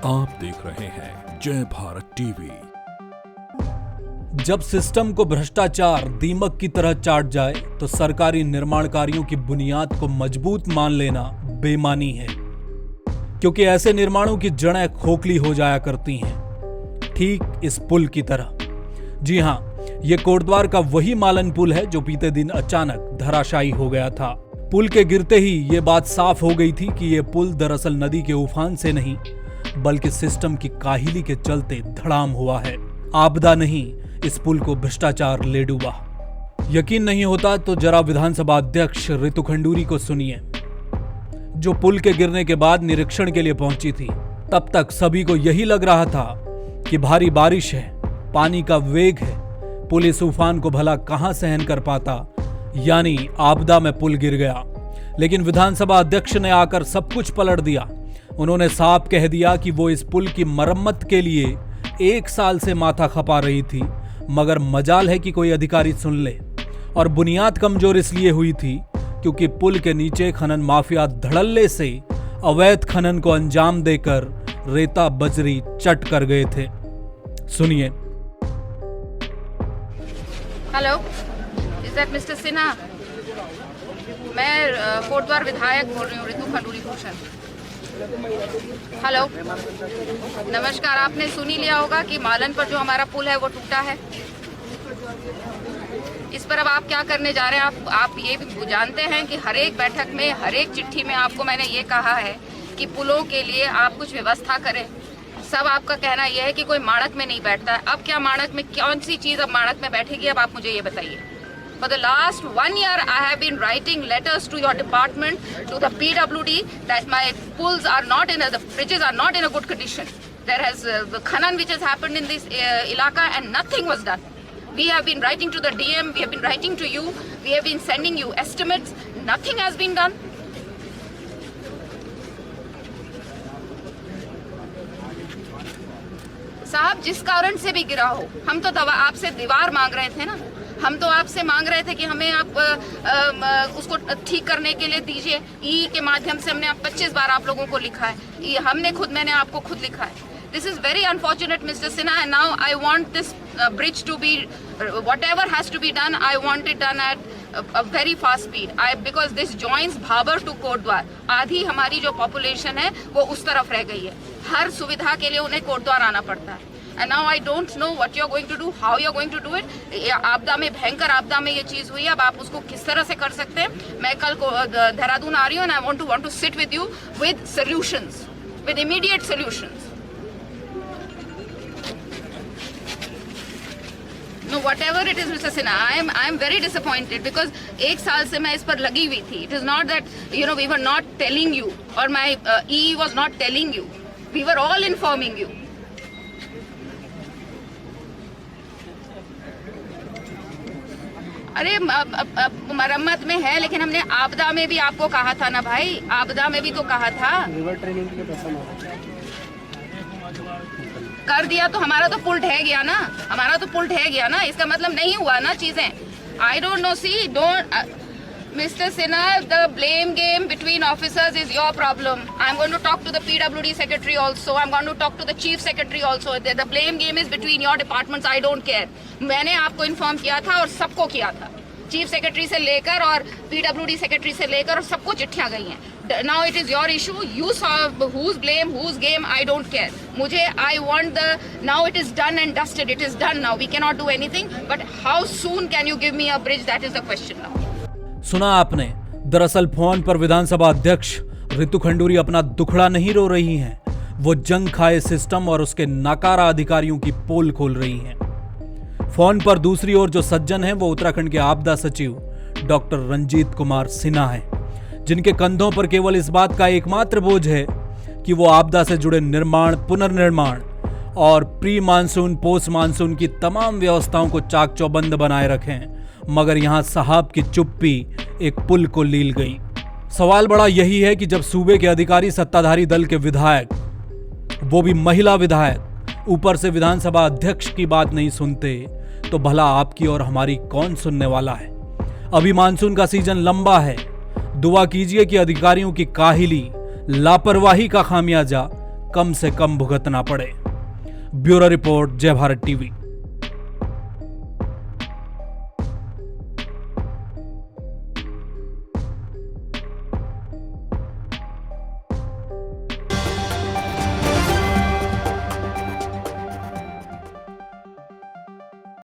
आप देख रहे हैं जय भारत टीवी। जब सिस्टम को भ्रष्टाचार दीमक की तरह चाट जाए तो सरकारी निर्माण कार्यों की बुनियाद को मजबूत मान लेना बेमानी है, क्योंकि ऐसे निर्माणों की जड़ें खोखली हो जाया करती हैं, ठीक इस पुल की तरह। जी हां, ये कोटद्वार का वही मालन पुल है जो बीते दिन अचानक धराशायी हो गया था। पुल के गिरते ही ये बात साफ हो गई थी कि ये पुल दरअसल नदी के उफान से नहीं बल्कि सिस्टम की काहिली के चलते धड़ाम हुआ है। आपदा नहीं, इस पुल को भ्रष्टाचार ले डूबा। यकीन नहीं होता तो जरा विधानसभा अध्यक्ष रितु खंडूरी को सुनिए, जो पुल के गिरने के बाद निरीक्षण के लिए पहुंची थी। तब तक सभी को यही लग रहा था कि भारी बारिश है, पानी का वेग है, पुल इस उफान को भला कहां सहन कर पाता, यानी आपदा में पुल गिर गया। लेकिन विधानसभा अध्यक्ष ने आकर सब कुछ पलट दिया। उन्होंने साफ कह दिया कि वो इस पुल की मरम्मत के लिए 1 साल से माथा खपा रही थी, मगर मजाल है कि कोई अधिकारी सुन ले। और बुनियाद कमजोर इसलिए हुई थी क्योंकि पुल के नीचे खनन माफिया धड़ल्ले से अवैध खनन को अंजाम देकर रेता बजरी चट कर गए थे। सुनिए। Hello, is that mister Sinha? मैं कोटद्वार विधायक बोल रही हूँ, रितु खंडूरी भूषण। हेलो, नमस्कार। आपने सुन ही लिया होगा कि मालन पर जो हमारा पुल है वो टूटा है। इस पर अब आप क्या करने जा रहे हैं? आप ये भी जानते हैं कि हर एक बैठक में, हर एक चिट्ठी में आपको मैंने ये कहा है कि पुलों के लिए आप कुछ व्यवस्था करें। सब आपका कहना यह है कि कोई माणक में नहीं बैठता है। अब क्या माणक में, कौन सी चीज़ अब माणक में बैठेगी? अब आप मुझे ये बताइए। For the last 1 year, I have been writing letters to your department, to the PWD, that my pools are not in, the bridges are not in a good condition. There has the khanan which has happened in this ilaka and nothing was done. We have been writing to the DM, we have been writing to you, we have been sending you estimates, nothing has been done. साहब, जिस कारण से भी गिरा हो, हम तो आपसे दीवार मांग रहे थे ना। हम तो आपसे मांग रहे थे कि हमें आप उसको ठीक करने के लिए दीजिए। ई के माध्यम से हमने 25 बार आप लोगों को लिखा है। मैंने आपको खुद लिखा है। This is very unfortunate mister Sinha, and now I want this bridge to be, whatever has to be done, I want it done at a very fast speed. Because this joins Bhabar to Kotdwar. आधी हमारी जो population है वो उस तरफ रह गई है। हर सुविधा के लिए उन्हें कोटद्वार आना पड़ता है। And now I don't know what you're going to do, how you're going to do it. आपदा में, भयंकर आपदा में ये चीज़ हुई है। अब आप उसको किस तरह से कर सकते हैं? मैं कल को देहरादून आ रही हूँ, and I want to sit with you with solutions, with immediate solutions. No, whatever it is, Mr. Sinha, I am very disappointed because 1 साल से मैं इस पर लगी हुई थी. It is not that we were not telling you, or my EE was not telling you. We were all informing you. अरे मरम्मत में है, लेकिन हमने आपदा में भी आपको कहा था ना भाई, आपदा में भी तो कहा था। रिवर ट्रेनिंग के लिए पैसा कर दिया तो हमारा तो पुल ढह गया ना, हमारा तो पुल ढह गया ना। इसका मतलब नहीं हुआ ना चीजें। I don't know, see don't Mr. Sinha, the blame game between officers is your problem. I'm going to talk to the PWD secretary also. I'm going to talk to the chief secretary also. The blame game is between your departments. I don't care. मैंने आपको inform किया था और सबको किया था, chief secretary से लेकर और PWD सेक्रेटरी से लेकर, और सबको चिट्ठियां गई हैं। Now it is your issue. You solve whose blame, whose game. I don't care. मुझे I want the, now it is done and dusted. It is done now. We cannot do anything. But how soon can you give me a bridge? That is the question now. सुना आपने। दरअसल phone पर विधानसभा अध्यक्ष रितु खंडूरी अपना दुखड़ा नहीं रो रही हैं, वो जंग खाए सिस्टम और उसके नाकारा अधिकारियों की पोल खोल रही हैं। फोन पर दूसरी ओर जो सज्जन हैं वो उत्तराखंड के आपदा सचिव डॉक्टर रंजीत कुमार सिन्हा हैं, जिनके कंधों पर केवल इस बात का एकमात्र बोझ है कि वो आपदा से जुड़े निर्माण, पुनर्निर्माण और प्री मानसून, पोस्ट मानसून की तमाम व्यवस्थाओं को चाक चौबंद बनाए रखें। मगर यहां साहब की चुप्पी एक पुल को लील गई। सवाल बड़ा यही है कि जब सूबे के अधिकारी, सत्ताधारी दल के विधायक, वो भी महिला विधायक, ऊपर से विधानसभा अध्यक्ष की बात नहीं सुनते तो भला आपकी और हमारी कौन सुनने वाला है? अभी मानसून का सीजन लंबा है। दुआ कीजिए कि अधिकारियों की काहिली, लापरवाही का खामियाजा कम से कम भुगतना पड़े। ब्यूरो रिपोर्ट, जय भारत टीवी।